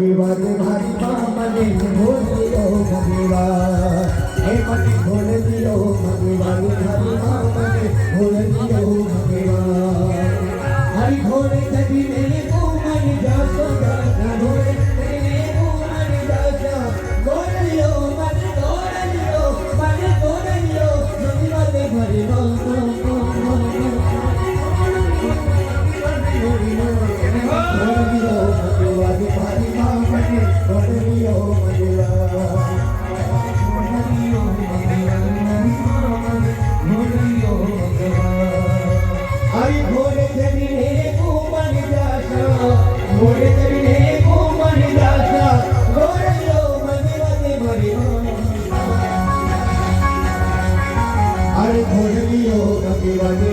भगवान भारी मामले भोल दियो भगवान हे मने भोल दियो भगवान भारी मामले भोल दियो भगवान हरि भोले कभी मेरे को मन जासो ना भोले मेरे को मन जासो भोल दियो मन भगवान भारी मामले अरे भोल दियो भगवान